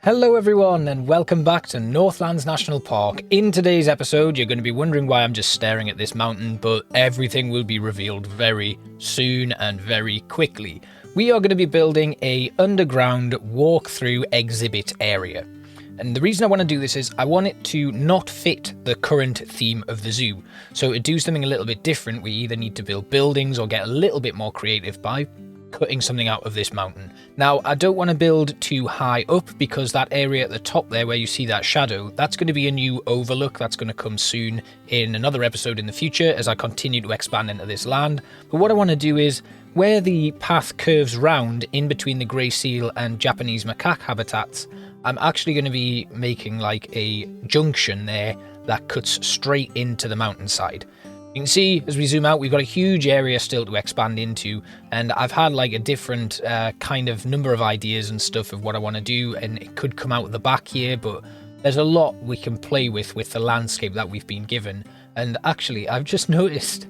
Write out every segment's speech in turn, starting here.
Hello everyone and welcome back to Northlands National Park. In today's episode you're going to be wondering why I'm just staring at this mountain, but everything will be revealed very soon and very quickly. We are going to be building a underground walk-through exhibit area. And the reason I want to do this is I want it to not fit the current theme of the zoo. So to do something a little bit different, we either need to build buildings or get a little bit more creative by cutting something out of this mountain. Now, I don't want to build too high up because that area at the top there where you see that shadow, that's going to be a new overlook that's going to come soon in another episode in the future as I continue to expand into this land. But what I want to do is where the path curves round in between the grey seal and Japanese macaque habitats, I'm actually going to be making like a junction there that cuts straight into the mountainside. You can see as we zoom out, we've got a huge area still to expand into, and I've had like a different kind of number of ideas and stuff of what I want to do, and it could come out the back here, but there's a lot we can play with the landscape that we've been given. And actually, I've just noticed,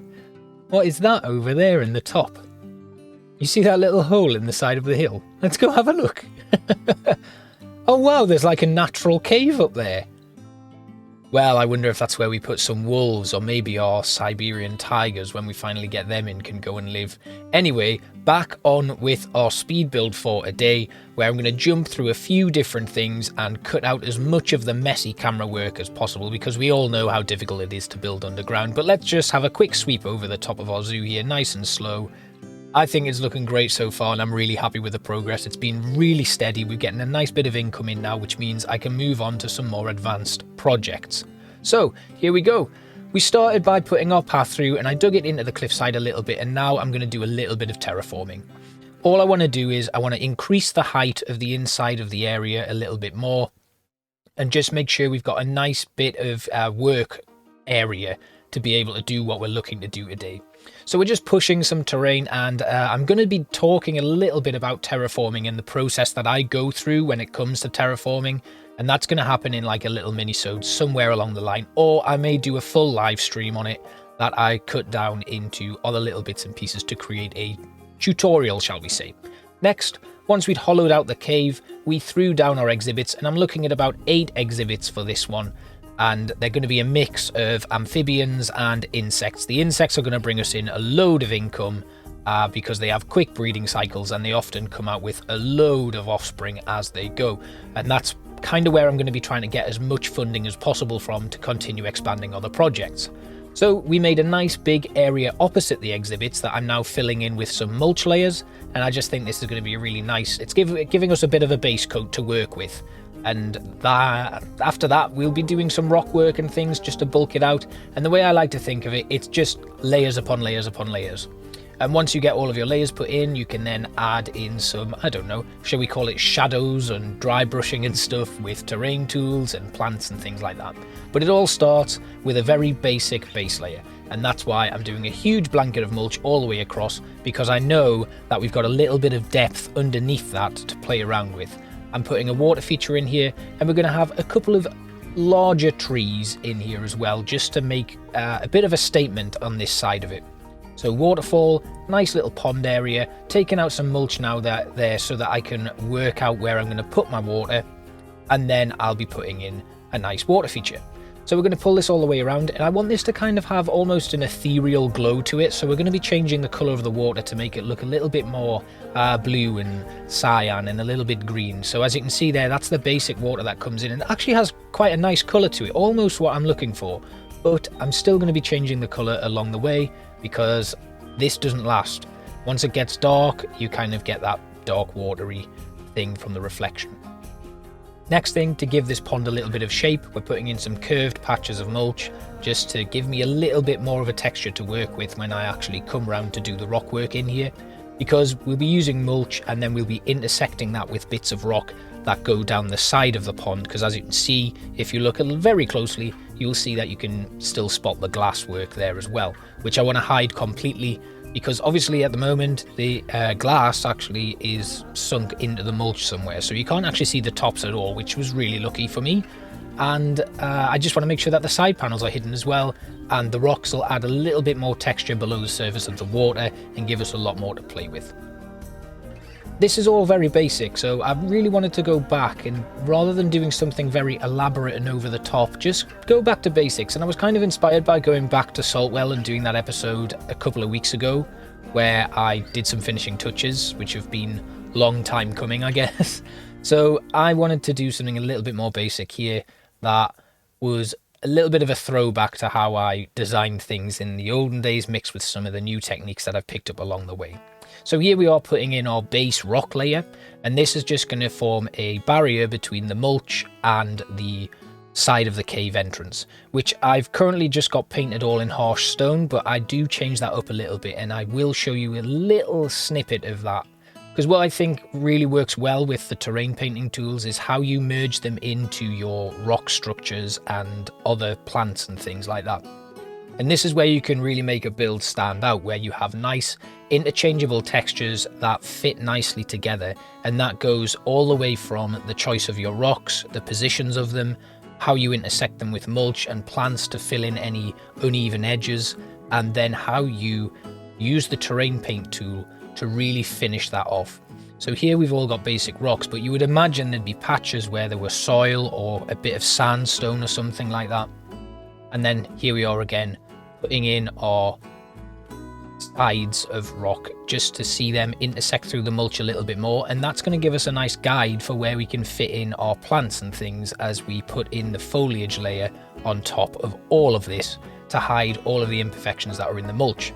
what is that over there in the top? You see that little hole in the side of the hill? Let's go have a look. Oh wow, there's like a natural cave up there. Well, I wonder if that's where we put some wolves, or maybe our Siberian tigers, when we finally get them in, can go and live. Anyway, back on with our speed build for a day, where I'm going to jump through a few different things and cut out as much of the messy camera work as possible, because we all know how difficult it is to build underground. But let's just have a quick sweep over the top of our zoo here, nice and slow. I think it's looking great so far, and I'm really happy with the progress. It's been really steady. We're getting a nice bit of income in now, which means I can move on to some more advanced projects. So here we go. We started by putting our path through, and I dug it into the cliffside a little bit, and now I'm going to do a little bit of terraforming. All I want to do is I want to increase the height of the inside of the area a little bit more, and just make sure we've got a nice bit of work area to be able to do what we're looking to do today. So we're just pushing some terrain, and I'm going to be talking a little bit about terraforming and the process that I go through when it comes to terraforming, and that's going to happen in like a little mini-sode somewhere along the line, or I may do a full live stream on it that I cut down into other little bits and pieces to create a tutorial, shall we say. Next, once we'd hollowed out the cave, we threw down our exhibits, and I'm looking at about 8 exhibits for this one. And they're going to be a mix of amphibians and insects. The insects are going to bring us in a load of income because they have quick breeding cycles, and they often come out with a load of offspring as they go. And that's kind of where I'm going to be trying to get as much funding as possible from to continue expanding other projects. So we made a nice big area opposite the exhibits that I'm now filling in with some mulch layers, and I just think this is going to be a really nice, it's giving us a bit of a base coat to work with. And after that we'll be doing some rock work and things just to bulk it out. And the way I like to think of it, it's just layers upon layers upon layers. And once you get all of your layers put in, you can then add in some, I don't know, shall we call it shadows and dry brushing and stuff with terrain tools and plants and things like that. But it all starts with a very basic base layer, and that's why I'm doing a huge blanket of mulch all the way across, because I know that we've got a little bit of depth underneath that to play around with. I'm putting a water feature in here, and we're going to have a couple of larger trees in here as well, just to make a bit of a statement on this side of it. So waterfall, nice little pond area, taking out some mulch now there so that I can work out where I'm going to put my water, and then I'll be putting in a nice water feature. So we're going to pull this all the way around, and I want this to kind of have almost an ethereal glow to it, so we're going to be changing the colour of the water to make it look a little bit more blue and cyan and a little bit green. So as you can see there, that's the basic water that comes in, and it actually has quite a nice colour to it, almost what I'm looking for. But I'm still going to be changing the colour along the way, because this doesn't last. Once it gets dark, you kind of get that dark watery thing from the reflection. Next thing, to give this pond a little bit of shape, we're putting in some curved patches of mulch just to give me a little bit more of a texture to work with when I actually come round to do the rock work in here, because we'll be using mulch and then we'll be intersecting that with bits of rock that go down the side of the pond, because as you can see, if you look very closely, you'll see that you can still spot the glass work there as well, which I want to hide completely, because obviously at the moment the glass actually is sunk into the mulch somewhere, so you can't actually see the tops at all, which was really lucky for me. And I just want to make sure that the side panels are hidden as well, and the rocks will add a little bit more texture below the surface of the water and give us a lot more to play with. this is all very basic, so I really wanted to go back and rather than doing something very elaborate and over the top, just go back to basics. And I was kind of inspired by going back to Saltwell and doing that episode a couple of weeks ago where I did some finishing touches, which have been long time coming, I guess. So I wanted to do something a little bit more basic here that was a little bit of a throwback to how I designed things in the olden days, mixed with some of the new techniques that I've picked up along the way. So here we are putting in our base rock layer, and this is just going to form a barrier between the mulch and the side of the cave entrance, which I've currently just got painted all in harsh stone, but I do change that up a little bit, and I will show you a little snippet of that. Because what I think really works well with the terrain painting tools is how you merge them into your rock structures and other plants and things like that. And this is where you can really make a build stand out, where you have nice interchangeable textures that fit nicely together. And that goes all the way from the choice of your rocks, the positions of them, how you intersect them with mulch and plants to fill in any uneven edges, and then how you use the terrain paint tool to really finish that off. So here we've all got basic rocks, but you would imagine there'd be patches where there was soil or a bit of sandstone or something like that. And then here we are again, putting in our sides of rock just to see them intersect through the mulch a little bit more. And that's going to give us a nice guide for where we can fit in our plants and things as we put in the foliage layer on top of all of this to hide all of the imperfections that are in the mulch.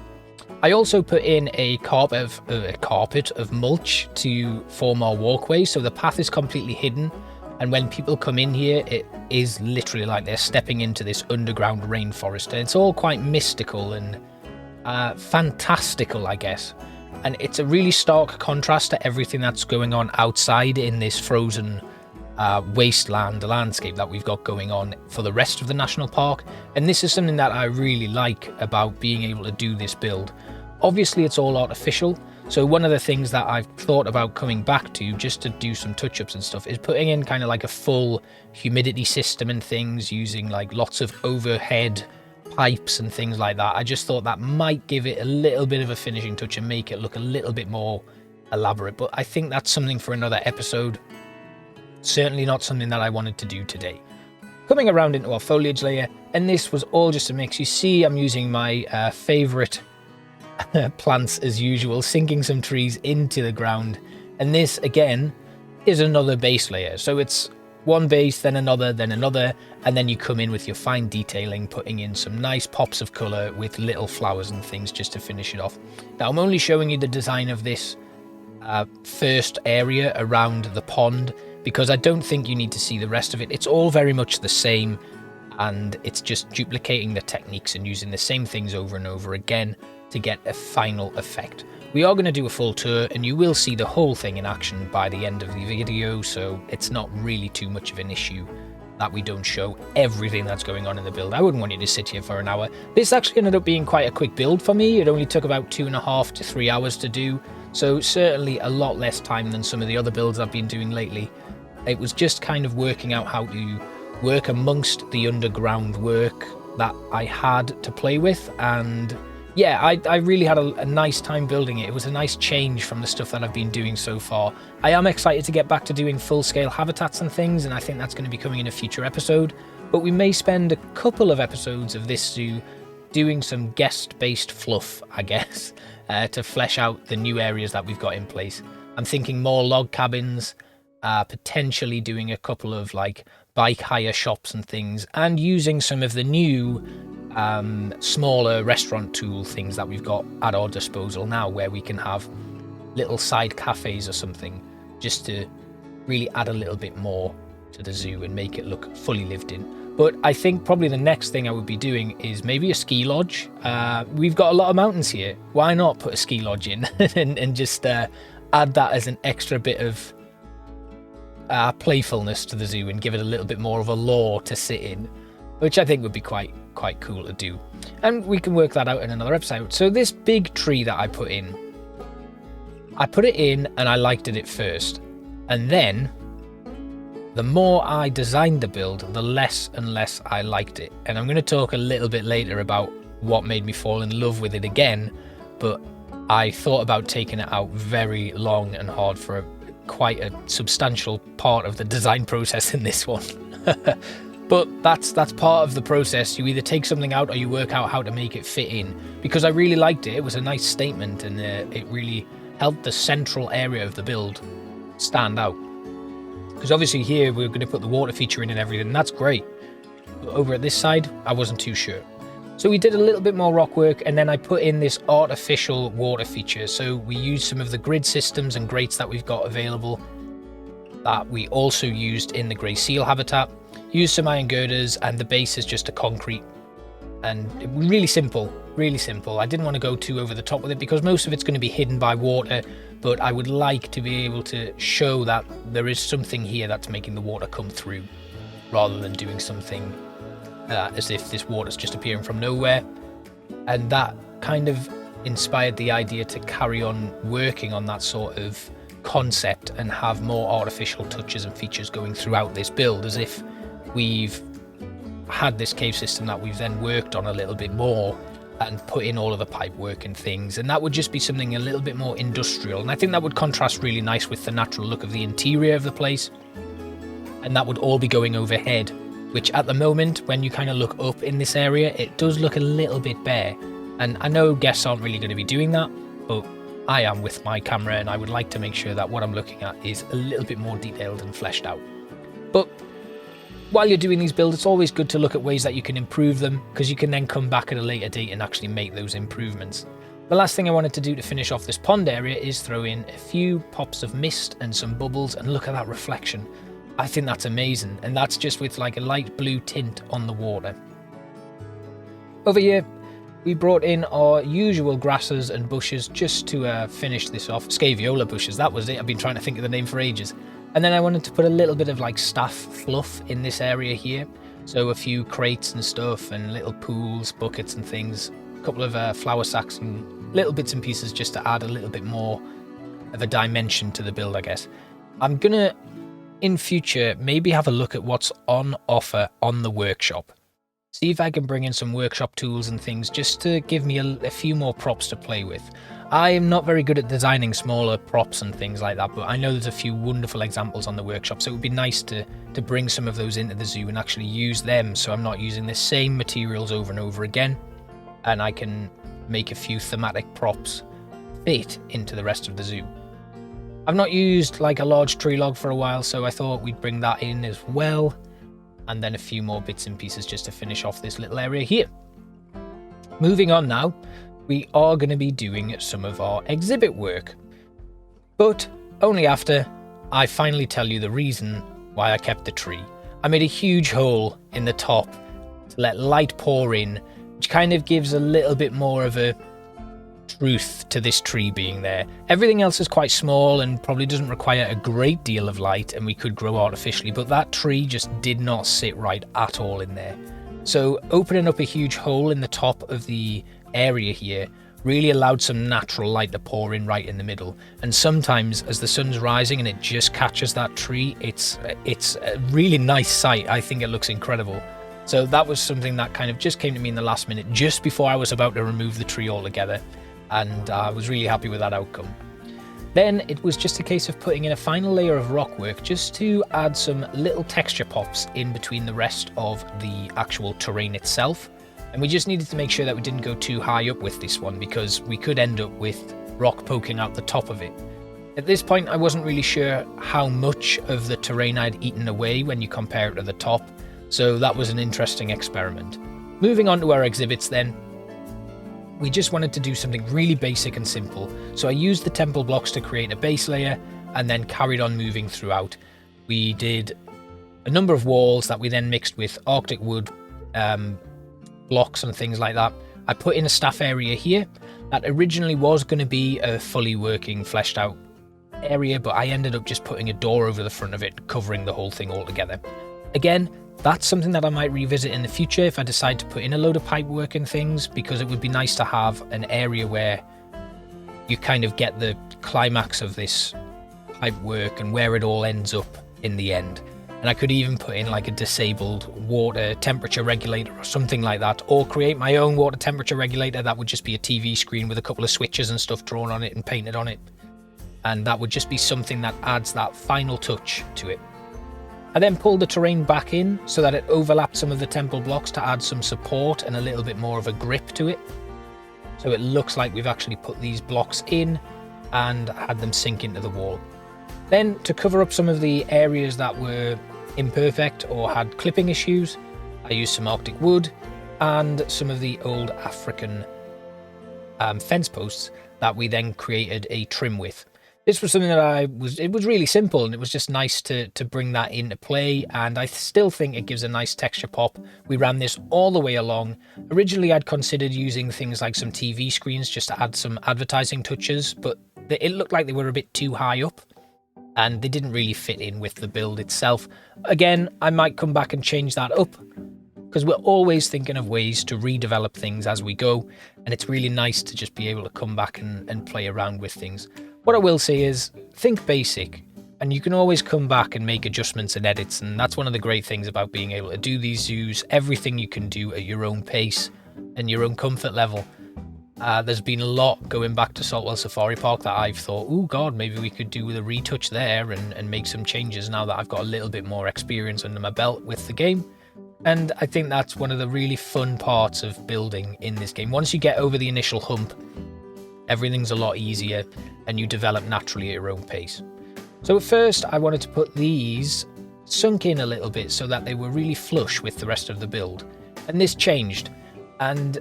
I also put in a carpet of mulch to form our walkway, so the path is completely hidden, and when people come in here it is literally like they're stepping into this underground rainforest, and it's all quite mystical and fantastical, I guess. And it's a really stark contrast to everything that's going on outside in this frozen wasteland landscape that we've got going on for the rest of the national park. And this is something that I really like about being able to do this build. Obviously it's all artificial, so one of the things that I've thought about coming back to just to do some touch-ups and stuff is putting in kind of like a full humidity system and things, using like lots of overhead pipes and things like that. I just thought that might give it a little bit of a finishing touch and make it look a little bit more elaborate, but I think that's something for another episode. Certainly not something that I wanted to do today. Coming around into our foliage layer, and this was all just a mix. You see I'm using my favourite plants as usual, sinking some trees into the ground, and this again is another base layer. So it's one base, then another, and then you come in with your fine detailing, putting in some nice pops of colour with little flowers and things just to finish it off. Now I'm only showing you the design of this first area around the pond, because I don't think you need to see the rest of it. It's all very much the same, and it's just duplicating the techniques and using the same things over and over again to get a final effect. We are going to do a full tour, and you will see the whole thing in action by the end of the video, so it's not really too much of an issue that we don't show everything that's going on in the build. I wouldn't want you to sit here for an hour. This actually ended up being quite a quick build for me. It only took about 2.5 to 3 hours to do, so certainly a lot less time than some of the other builds I've been doing lately. It was just kind of working out how to work amongst the underground work that I had to play with, and yeah, I really had a nice time building it. It was a nice change from the stuff that I've been doing so far. I am excited to get back to doing full-scale habitats and things, and I think that's going to be coming in a future episode. But we may spend a couple of episodes of this zoo doing some guest-based fluff, I guess, to flesh out the new areas that we've got in place. I'm thinking more log cabins, potentially doing a couple of like bike hire shops and things, and using some of the new smaller restaurant tool things that we've got at our disposal now, where we can have little side cafes or something, just to really add a little bit more to the zoo and make it look fully lived in. But I think probably the next thing I would be doing is maybe a ski lodge. We've got a lot of mountains here. Why not put a ski lodge in and just add that as an extra bit of playfulness to the zoo and give it a little bit more of a lore to sit in, which I think would be quite cool to do. And we can work that out in another episode. So this big tree that I put in and I liked it at first, and then the more I designed the build, the less and less I liked it. And I'm going to talk a little bit later about what made me fall in love with it again, but I thought about taking it out very long and hard for quite a substantial part of the design process in this one. But that's part of the process. You either take something out or you work out how to make it fit in. Because I really liked it. It was a nice statement, and it really helped the central area of the build stand out. Because obviously here we're going to put the water feature in and everything, and that's great. But over at this side, I wasn't too sure. So we did a little bit more rock work, and then I put in this artificial water feature. So we used some of the grid systems and grates that we've got available that we also used in the grey seal habitat. Used some iron girders, and the base is just a concrete. And really simple, really simple. I didn't want to go too over the top with it because most of it's going to be hidden by water, but I would like to be able to show that there is something here that's making the water come through, rather than doing something as if this water's just appearing from nowhere. And that kind of inspired the idea to carry on working on that sort of concept and have more artificial touches and features going throughout this build, as if we've had this cave system that we've then worked on a little bit more and put in all of the pipe work and things, and that would just be something a little bit more industrial, and I think that would contrast really nice with the natural look of the interior of the place. And that would all be going overhead, which at the moment, when you kind of look up in this area, it does look a little bit bare. And I know guests aren't really going to be doing that, but I am with my camera, and I would like to make sure that what I'm looking at is a little bit more detailed and fleshed out. But while you're doing these builds, it's always good to look at ways that you can improve them, because you can then come back at a later date and actually make those improvements. The last thing I wanted to do to finish off this pond area is throw in a few pops of mist and some bubbles, and look at that reflection. I think that's amazing, and that's just with like a light blue tint on the water. Over here, we brought in our usual grasses and bushes just to finish this off. Scaviola bushes, that was it. I've been trying to think of the name for ages. And then I wanted to put a little bit of like staff fluff in this area here. So a few crates and stuff, and little pools, buckets and things. A couple of flour sacks and little bits and pieces just to add a little bit more of a dimension to the build, I guess. I'm gonna, in future, maybe have a look at what's on offer on the workshop. See if I can bring in some workshop tools and things just to give me a few more props to play with. I am not very good at designing smaller props and things like that, but I know there's a few wonderful examples on the workshop, so it would be nice to bring some of those into the zoo and actually use them, so I'm not using the same materials over and over again, and I can make a few thematic props fit into the rest of the zoo. I've not used like a large tree log for a while, so I thought we'd bring that in as well, and then a few more bits and pieces just to finish off this little area here. Moving on now, we are going to be doing some of our exhibit work, but only after I finally tell you the reason why I kept the tree. I made a huge hole in the top to let light pour in, which kind of gives a little bit more of a truth to this tree being there. Everything else is quite small and probably doesn't require a great deal of light, and we could grow artificially, but that tree just did not sit right at all in there. So opening up a huge hole in the top of the area here really allowed some natural light to pour in right in the middle, and sometimes as the sun's rising and it just catches that tree, it's a really nice sight. I think it looks incredible. So that was something that kind of just came to me in the last minute, just before I was about to remove the tree altogether, and I was really happy with that outcome. Then it was just a case of putting in a final layer of rock work just to add some little texture pops in between the rest of the actual terrain itself. And we just needed to make sure that we didn't go too high up with this one, because we could end up with rock poking out the top of it. At this point, I wasn't really sure how much of the terrain I'd eaten away when you compare it to the top, so that was an interesting experiment. Moving on to our exhibits then, we just wanted to do something really basic and simple, so I used the temple blocks to create a base layer and then carried on moving throughout. We did a number of walls that we then mixed with Arctic wood blocks and things like that. I put in a staff area here that originally was going to be a fully working, fleshed out area, but I ended up just putting a door over the front of it, covering the whole thing altogether. Again, that's something that I might revisit in the future if I decide to put in a load of pipe work and things, because it would be nice to have an area where you kind of get the climax of this pipe work and where it all ends up in the end. And I could even put in like a disabled water temperature regulator or something like that, or create my own water temperature regulator that would just be a TV screen with a couple of switches and stuff drawn on it and painted on it. And that would just be something that adds that final touch to it. I then pulled the terrain back in so that it overlapped some of the temple blocks to add some support and a little bit more of a grip to it. So it looks like we've actually put these blocks in and had them sink into the wall. Then, to cover up some of the areas that were imperfect or had clipping issues, I used some Arctic wood and some of the old African fence posts that we then created a trim with. This was something that it was really simple, and it was just nice to bring that into play, and I still think it gives a nice texture pop. We ran this all the way along. Originally I'd considered using things like some TV screens just to add some advertising touches, but it looked like they were a bit too high up, and they didn't really fit in with the build itself. Again, I might come back and change that up, because we're always thinking of ways to redevelop things as we go, and it's really nice to just be able to come back and play around with things. What I will say is, think basic, and you can always come back and make adjustments and edits, and that's one of the great things about being able to do these zoos. Everything you can do at your own pace and your own comfort level. There's been a lot going back to Saltwell Safari Park that I've thought, oh god, maybe we could do with a retouch there and make some changes now that I've got a little bit more experience under my belt with the game. And I think that's one of the really fun parts of building in this game. Once you get over the initial hump, everything's a lot easier and you develop naturally at your own pace. So at first I wanted to put these sunk in a little bit so that they were really flush with the rest of the build. And this changed. And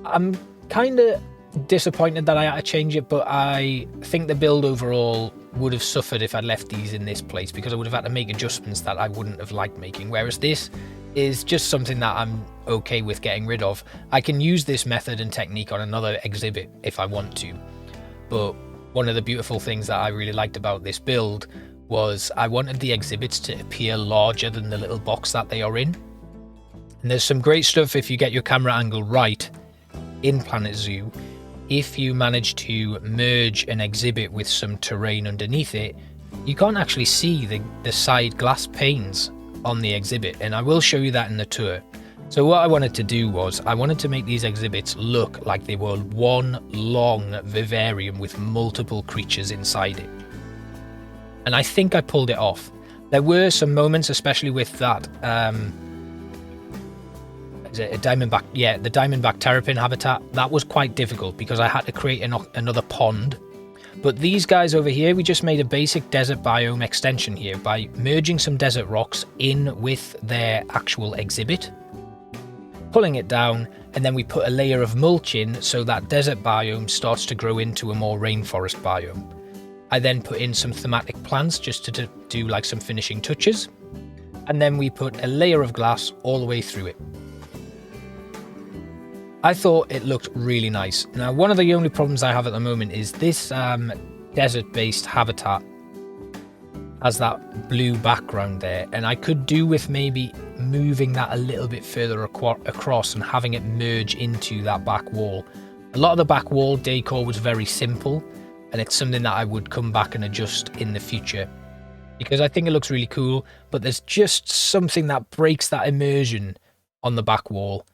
I'm kind of disappointed that I had to change it, but I think the build overall would have suffered if I'd left these in this place, because I would have had to make adjustments that I wouldn't have liked making. Whereas this is just something that I'm okay with getting rid of. I can use this method and technique on another exhibit if I want to. But one of the beautiful things that I really liked about this build was I wanted the exhibits to appear larger than the little box that they are in. And there's some great stuff if you get your camera angle right in Planet Zoo. If you manage to merge an exhibit with some terrain underneath it, you can't actually see the side glass panes on the exhibit, and I will show you that in the tour. So what I wanted to do was, I wanted to make these exhibits look like they were one long vivarium with multiple creatures inside it. And I think I pulled it off. There were some moments, especially with that, is it a diamondback? Yeah, the diamondback terrapin habitat. That was quite difficult because I had to create another pond. But these guys over here, we just made a basic desert biome extension here by merging some desert rocks in with their actual exhibit, pulling it down, and then we put a layer of mulch in so that desert biome starts to grow into a more rainforest biome. I then put in some thematic plants just to do like some finishing touches, and then we put a layer of glass all the way through it. I thought it looked really nice. Now, one of the only problems I have at the moment is this desert-based habitat has that blue background there, and I could do with maybe moving that a little bit further across and having it merge into that back wall. A lot of the back wall decor was very simple, and it's something that I would come back and adjust in the future, because I think it looks really cool, but there's just something that breaks that immersion on the back wall,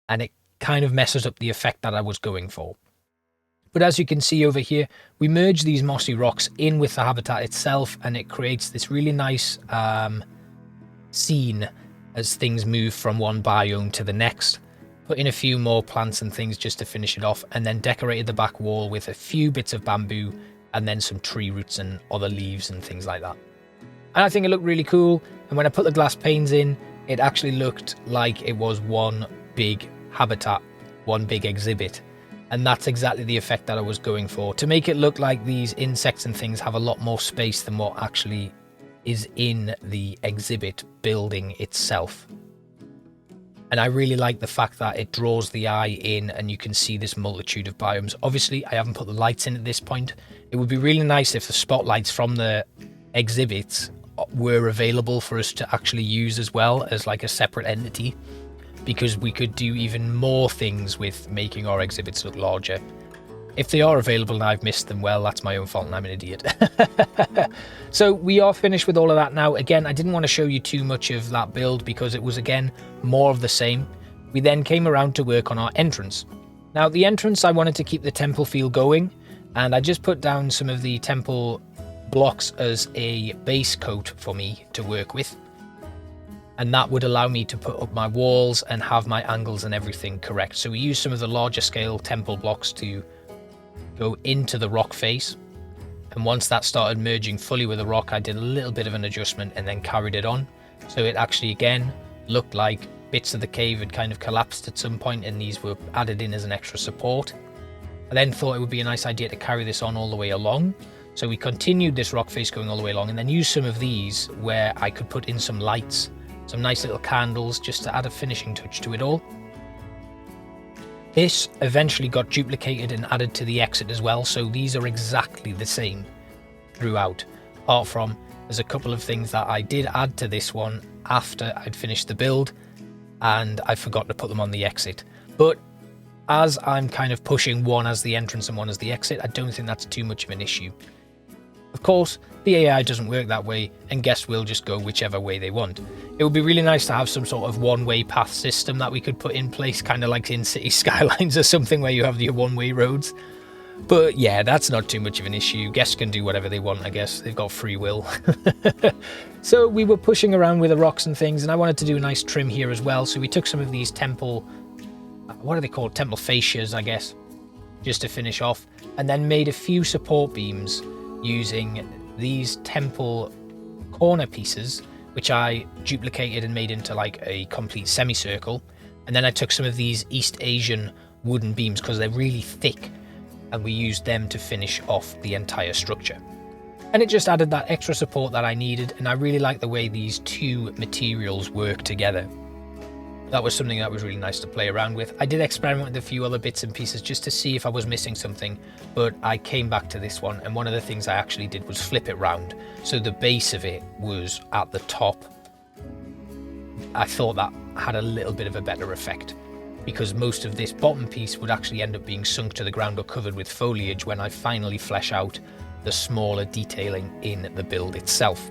and it kind of messes up the effect that I was going for. But as you can see over here, we merge these mossy rocks in with the habitat itself, and it creates this really nice scene as things move from one biome to the next. Put in a few more plants and things just to finish it off, and then decorated the back wall with a few bits of bamboo and then some tree roots and other leaves and things like that. And I think it looked really cool, and when I put the glass panes in, it actually looked like it was one big habitat, one big exhibit. And that's exactly the effect that I was going for, to make it look like these insects and things have a lot more space than what actually is in the exhibit building itself. And I really like the fact that it draws the eye in and you can see this multitude of biomes. Obviously, I haven't put the lights in at this point. It would be really nice if the spotlights from the exhibits were available for us to actually use as well as like a separate entity, because we could do even more things with making our exhibits look larger. If they are available and I've missed them, well, that's my own fault and I'm an idiot. So we are finished with all of that now. Again, I didn't want to show you too much of that build because it was, again, more of the same. We then came around to work on our entrance. Now, the entrance, I wanted to keep the temple feel going, and I just put down some of the temple blocks as a base coat for me to work with. And that would allow me to put up my walls and have my angles and everything correct. So we used some of the larger scale temple blocks to go into the rock face. And once that started merging fully with the rock, I did a little bit of an adjustment and then carried it on. So it actually, again, looked like bits of the cave had kind of collapsed at some point and these were added in as an extra support. I then thought it would be a nice idea to carry this on all the way along. So we continued this rock face going all the way along and then used some of these where I could put in some lights, some nice little candles just to add a finishing touch to it all. This eventually got duplicated and added to the exit as well, so these are exactly the same throughout, apart from there's a couple of things that I did add to this one after I'd finished the build and I forgot to put them on the exit. But as I'm kind of pushing one as the entrance and one as the exit, I don't think that's too much of an issue. Of course, the AI doesn't work that way, and guests will just go whichever way they want. It would be really nice to have some sort of one-way path system that we could put in place, kind of like in City Skylines or something where you have your one-way roads. But yeah, that's not too much of an issue. Guests can do whatever they want, I guess. They've got free will. So we were pushing around with the rocks and things, and I wanted to do a nice trim here as well. So we took some of these temple, what are they called? Temple fascias, I guess, just to finish off, and then made a few support beams using these temple corner pieces, which I duplicated and made into like a complete semicircle. And then I took some of these East Asian wooden beams because they're really thick, and we used them to finish off the entire structure. And it just added that extra support that I needed, and I really like the way these two materials work together. That was something that was really nice to play around with. I did experiment with a few other bits and pieces just to see if I was missing something, but I came back to this one, and one of the things I actually did was flip it round. So the base of it was at the top. I thought that had a little bit of a better effect, because most of this bottom piece would actually end up being sunk to the ground or covered with foliage when I finally flesh out the smaller detailing in the build itself.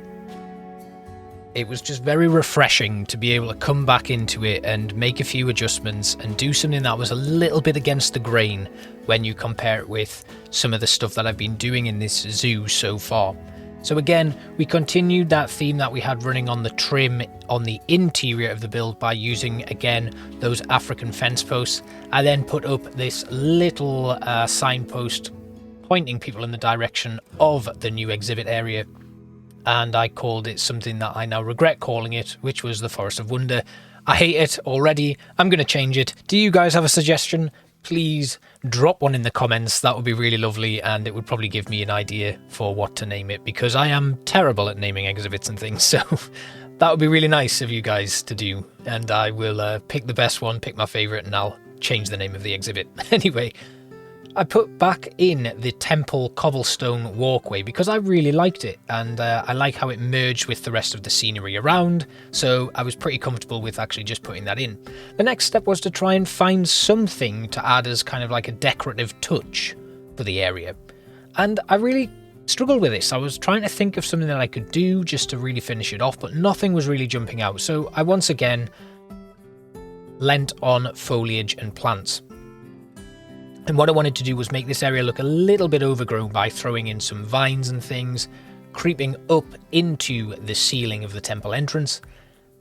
It was just very refreshing to be able to come back into it and make a few adjustments and do something that was a little bit against the grain when you compare it with some of the stuff that I've been doing in this zoo so far. So again, we continued that theme that we had running on the trim on the interior of the build by using, again, those African fence posts. I then put up this little signpost pointing people in the direction of the new exhibit area. And I called it something that I now regret calling it, which was the Forest of Wonder. I hate it already. I'm going to change it. Do you guys have a suggestion? Please drop one in the comments. That would be really lovely, and it would probably give me an idea for what to name it, because I am terrible at naming exhibits and things. So that would be really nice of you guys to do, and I will pick the best one, pick my favourite, and I'll change the name of the exhibit. Anyway, I put back in the temple cobblestone walkway because I really liked it, and I like how it merged with the rest of the scenery around, so I was pretty comfortable with actually just putting that in. The next step was to try and find something to add as kind of like a decorative touch for the area, and I really struggled with this. I was trying to think of something that I could do just to really finish it off, but nothing was really jumping out, so I once again lent on foliage and plants. And what I wanted to do was make this area look a little bit overgrown by throwing in some vines and things, creeping up into the ceiling of the temple entrance.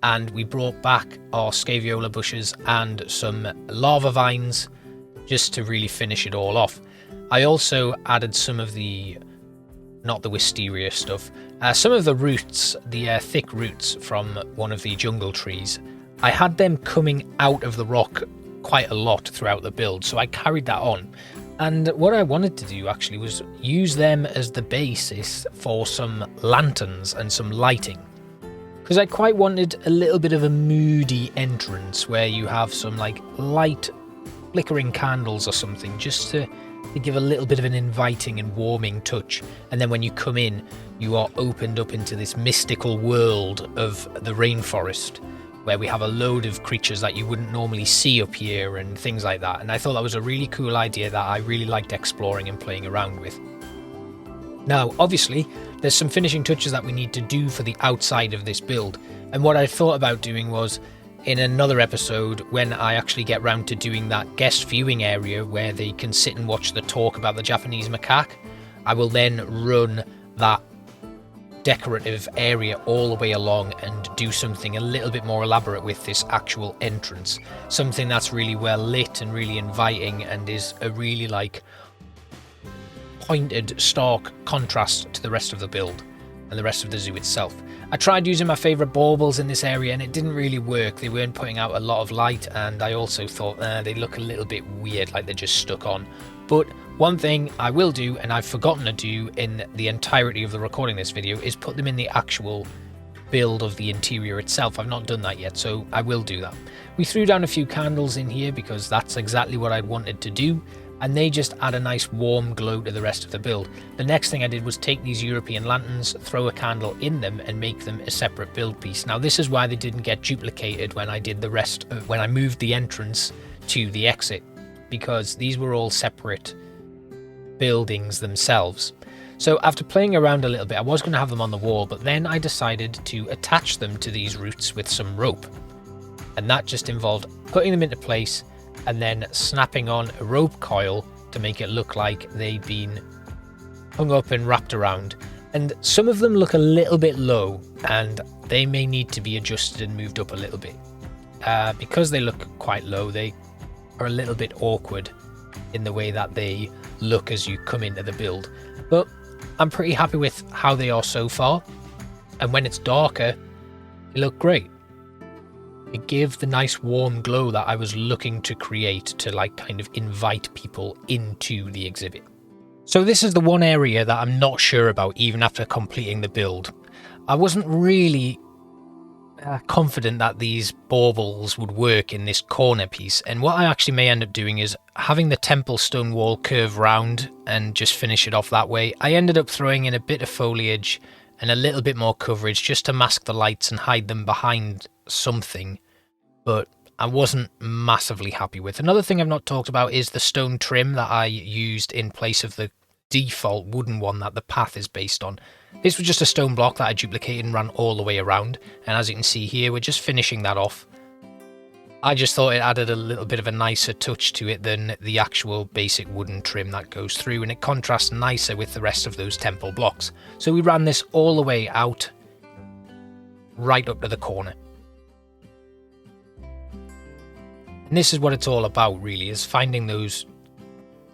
And we brought back our Scaviola bushes and some lava vines just to really finish it all off. I also added some of the, not the wisteria stuff, some of the roots, the thick roots from one of the jungle trees. I had them coming out of the rock quite a lot throughout the build, so I carried that on, and what I wanted to do actually was use them as the basis for some lanterns and some lighting, because I quite wanted a little bit of a moody entrance where you have some like light flickering candles or something, just to give a little bit of an inviting and warming touch, and then when you come in you are opened up into this mystical world of the rainforest where we have a load of creatures that you wouldn't normally see up here and things like that. And I thought that was a really cool idea that I really liked exploring and playing around with. Now, obviously, there's some finishing touches that we need to do for the outside of this build. And what I thought about doing was, in another episode, when I actually get round to doing that guest viewing area where they can sit and watch the talk about the Japanese macaque, I will then run that decorative area all the way along and do something a little bit more elaborate with this actual entrance. Something that's really well lit and really inviting and is a really like pointed, stark contrast to the rest of the build and the rest of the zoo itself. I tried using my favourite baubles in this area and it didn't really work. They weren't putting out a lot of light, and I also thought they look a little bit weird, like they're just stuck on. But one thing I will do, and I've forgotten to do in the entirety of the recording this video, is put them in the actual build of the interior itself. I've not done that yet, so I will do that. We threw down a few candles in here because that's exactly what I wanted to do, and they just add a nice warm glow to the rest of the build. The next thing I did was take these European lanterns, throw a candle in them, and make them a separate build piece. Now this is why they didn't get duplicated when I did the rest, when I moved the entrance to the exit, because these were all separate buildings themselves. So after playing around a little bit, I was going to have them on the wall, but then I decided to attach them to these roots with some rope. And that just involved putting them into place and then snapping on a rope coil to make it look like they'd been hung up and wrapped around. And some of them look a little bit low and they may need to be adjusted and moved up a little bit. Because they look quite low, they are a little bit awkward in the way that they look as you come into the build. But I'm pretty happy with how they are so far. And when it's darker, they look great. It gave the nice warm glow that I was looking to create to like kind of invite people into the exhibit. So this is the one area that I'm not sure about even after completing the build. I wasn't really confident that these baubles would work in this corner piece, and what I actually may end up doing is having the temple stone wall curve round and just finish it off that way. I ended up throwing in a bit of foliage and a little bit more coverage just to mask the lights and hide them behind something, but I wasn't massively happy with. Another thing I've not talked about is the stone trim that I used in place of the default wooden one that the path is based on. This was just a stone block that I duplicated and ran all the way around, and as you can see here, we're just finishing that off. I just thought it added a little bit of a nicer touch to it than the actual basic wooden trim that goes through, and it contrasts nicer with the rest of those temple blocks. So we ran this all the way out, right up to the corner. And this is what it's all about, really, is finding those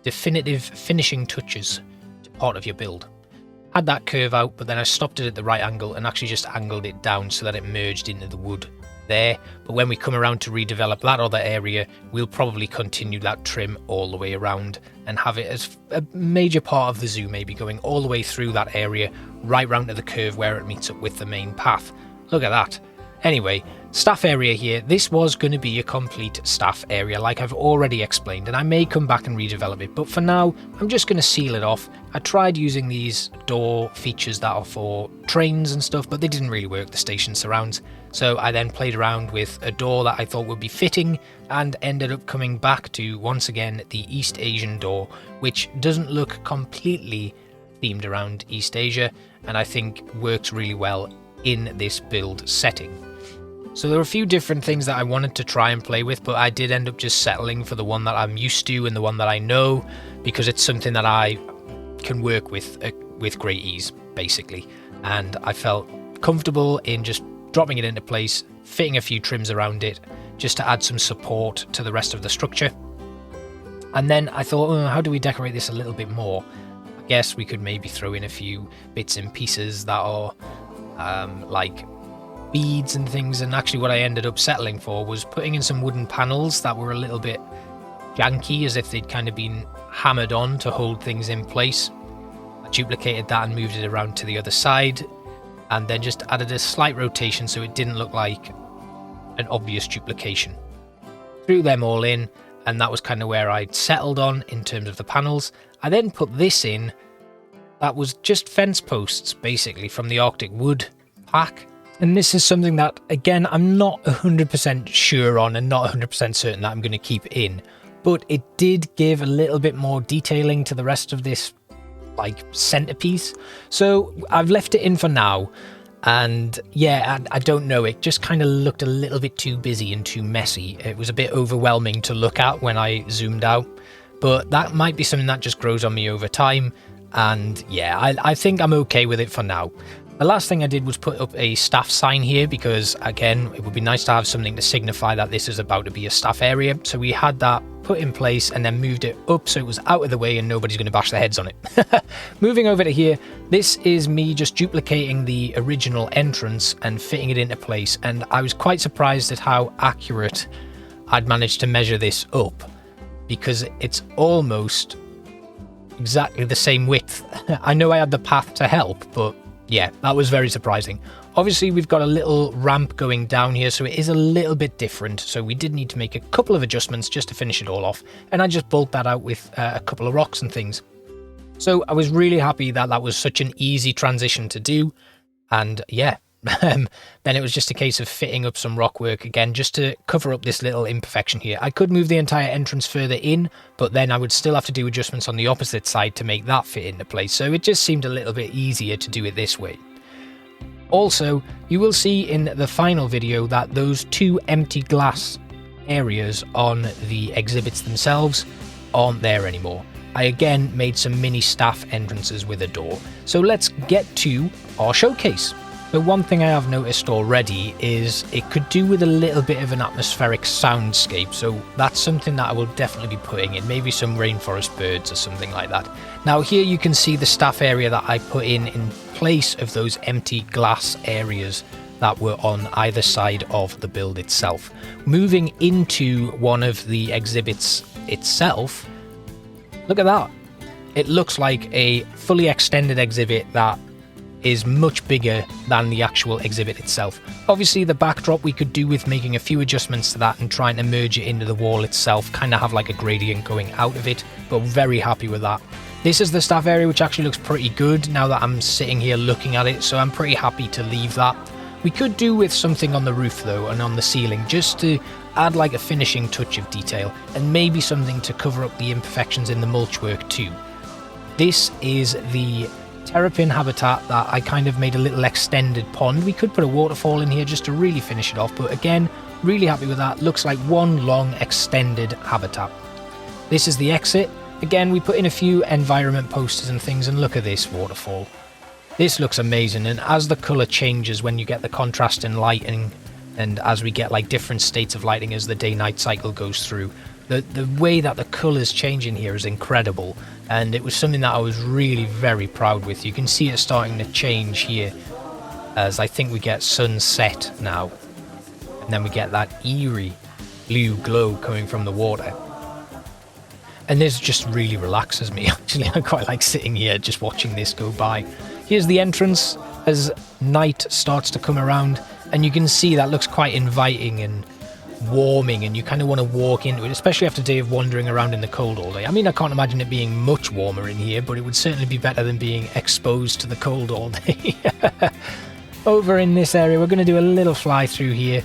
definitive finishing touches to part of your build. Had that curve out, but then I stopped it at the right angle and actually just angled it down so that it merged into the wood there. But when we come around to redevelop that other area, we'll probably continue that trim all the way around and have it as a major part of the zoo, maybe going all the way through that area, right round to the curve where it meets up with the main path. Look at that. Anyway, staff area here. This was going to be a complete staff area like I've already explained, and I may come back and redevelop it, but for now I'm just going to seal it off. I tried using these door features that are for trains and stuff, but they didn't really work, the station surrounds. So I then played around with a door that I thought would be fitting and ended up coming back to, once again, the East Asian door, which doesn't look completely themed around East Asia, and I think works really well in this build setting. So there were a few different things that I wanted to try and play with, but I did end up just settling for the one that I'm used to and the one that I know, because it's something that I can work with great ease, basically. And I felt comfortable in just dropping it into place, fitting a few trims around it, just to add some support to the rest of the structure. And then I thought, how do we decorate this a little bit more? I guess we could maybe throw in a few bits and pieces that are like beads and things, and actually what I ended up settling for was putting in some wooden panels that were a little bit janky, as if they'd kind of been hammered on to hold things in place. I duplicated that and moved it around to the other side, and then just added a slight rotation so it didn't look like an obvious duplication. Threw them all in, and that was kind of where I'd settled on in terms of the panels. I then put this in, that was just fence posts basically from the Arctic Wood pack, And this is something that, again, I'm not 100% sure on and not 100% certain that I'm going to keep in. But it did give a little bit more detailing to the rest of this, like, centerpiece. So I've left it in for now. And yeah, I don't know, it just kind of looked a little bit too busy and too messy. It was a bit overwhelming to look at when I zoomed out. But that might be something that just grows on me over time. And yeah, I think I'm okay with it for now. The last thing I did was put up a staff sign here because, again, it would be nice to have something to signify that this is about to be a staff area. So we had that put in place and then moved it up so it was out of the way and nobody's going to bash their heads on it. Moving over to here, this is me just duplicating the original entrance and fitting it into place. And I was quite surprised at how accurate I'd managed to measure this up because it's almost exactly the same width. I know I had the path to help, but yeah, that was very surprising. Obviously, we've got a little ramp going down here, so it is a little bit different. So we did need to make a couple of adjustments just to finish it all off. And I just bulked that out with a couple of rocks and things. So I was really happy that that was such an easy transition to do. And yeah, then it was just a case of fitting up some rock work again, just to cover up this little imperfection here. I could move the entire entrance further in, but then I would still have to do adjustments on the opposite side to make that fit into place. So it just seemed a little bit easier to do it this way. Also, you will see in the final video that those two empty glass areas on the exhibits themselves aren't there anymore. I again made some mini staff entrances with a door. So let's get to our showcase. The one thing I have noticed already is it could do with a little bit of an atmospheric soundscape, so that's something that I will definitely be putting in, maybe some rainforest birds or something like that. Now here you can see the staff area that I put in place of those empty glass areas that were on either side of the build itself. Moving into one of the exhibits itself, look at that. It looks like a fully extended exhibit that is much bigger than the actual exhibit itself. Obviously the backdrop we could do with making a few adjustments to that and trying to merge it into the wall itself, kind of have like a gradient going out of it, but very happy with that. This is the staff area, which actually looks pretty good now that I'm sitting here looking at it, so I'm pretty happy to leave that. We could do with something on the roof though and on the ceiling, just to add like a finishing touch of detail, and maybe something to cover up the imperfections in the mulch work too. This is the Terrapin Habitat that I kind of made a little extended pond. We could put a waterfall in here just to really finish it off, but again, really happy with that. Looks like one long extended habitat. This is the exit. Again, we put in a few environment posters and things, and look at this waterfall. This looks amazing, and as the colour changes when you get the contrast in lighting, and as we get like different states of lighting as the day-night cycle goes through, the way that the colours change in here is incredible, and it was something that I was really very proud with. You can see it starting to change here as I think we get sunset now, and then we get that eerie blue glow coming from the water. And this just really relaxes me, actually. I quite like sitting here just watching this go by. Here's the entrance as night starts to come around, and you can see that looks quite inviting and warming, and you kind of want to walk into it, especially after a day of wandering around in the cold all day. I mean, I can't imagine it being much warmer in here, but it would certainly be better than being exposed to the cold all day. Over in this area, we're going to do a little fly through here.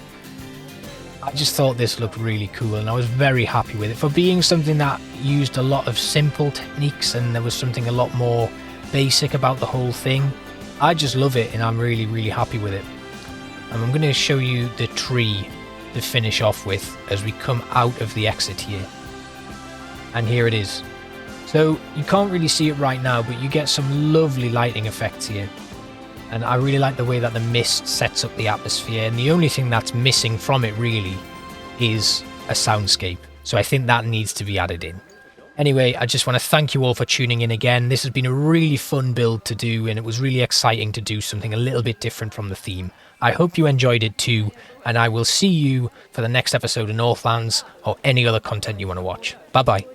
I just thought this looked really cool, and I was very happy with it for being something that used a lot of simple techniques, and there was something a lot more basic about the whole thing. I just love it, and I'm really, really happy with it. And I'm going to show you the tree to finish off with as we come out of the exit here. And here it is. So you can't really see it right now, but you get some lovely lighting effects here. And I really like the way that the mist sets up the atmosphere, and the only thing that's missing from it really is a soundscape. So I think that needs to be added in. Anyway, I just want to thank you all for tuning in again. This has been a really fun build to do, and it was really exciting to do something a little bit different from the theme. I hope you enjoyed it too, and I will see you for the next episode of Northlands or any other content you want to watch. Bye bye.